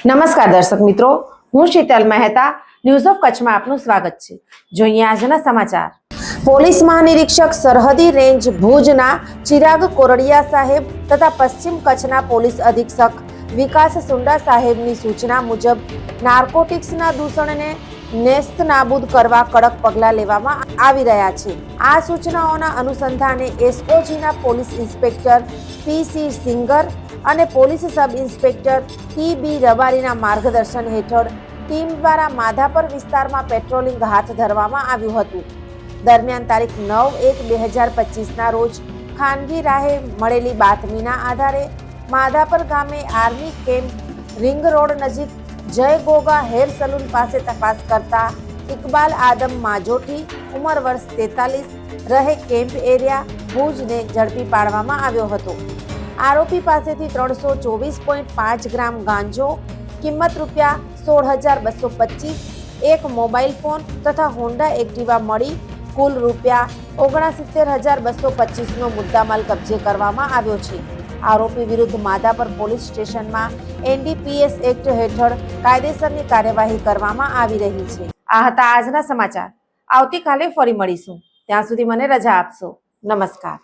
નમસ્કાર દર્શક મિત્રો, હું શીતલ મહેતા ન્યૂઝ ઓફ કચ્છમાં આપનું સ્વાગત છે। જોઈએ આજના સમાચાર। પોલીસ મહાનિરીક્ષક સરહદી રેન્જ ભુજના ચિરાગ કોરડિયા સાહેબ તથા પશ્ચિમ કચ્છના પોલીસ અધિક્ષક વિકાસ સુંડા સાહેબની સૂચના મુજબ નાર્કોટિક્સના દૂષણને નેસ્ત નાબૂદ કરવા કડક પગલાં લેવામાં આવી રહ્યા છે। આ સૂચનાઓના અનુસંધાને એસઓજીના પોલીસ ઇન્સ્પેક્ટર પીસી સિંગર અને પોલીસ સબ ઇન્સ્પેક્ટર ટી.બી. રબારીના માર્ગદર્શન હેઠળ ટીમ દ્વારા માધાપર વિસ્તારમાં પેટ્રોલિંગ હાથ ધરવામાં આવ્યું હતું। દરમિયાન તારીખ 9/1/2025ના રોજ ખાનગી રાહે મળેલી બાતમીના આધારે માધાપર ગામે આર્મી કેમ્પ રિંગ રોડ નજીક જય ગોગા હેર સલૂન પાસે તપાસ કરતા ઇકબાલ આદમ માજોઠી ઉંમર વર્ષ 43 રહે કેમ્પ એરિયા ભુજને ઝડપી પાડવામાં આવ્યો હતો। આરોપી પાસેથી 324.5 ગ્રામ ગાંજો, કિંમત રૂપિયા 16,225, એક મોબાઈલ ફોન તથા હોન્ડા એક્ટિવા મળી કુલ રૂપિયા 69,225નો મુદ્દામાલ કબજે કરવામાં આવ્યો છે। આરોપી વિરુદ્ધ માધાપર પોલીસ સ્ટેશનમાં એનડીપીએસ એક્ટ હેઠળ કાયદેસરની કાર્યવાહી કરવામાં આવી રહી છે। આ હતા આજના સમાચાર। આવતીકાલે ફરી મળીશું, ત્યાં સુધી મને રજા આપશો। નમસ્કાર।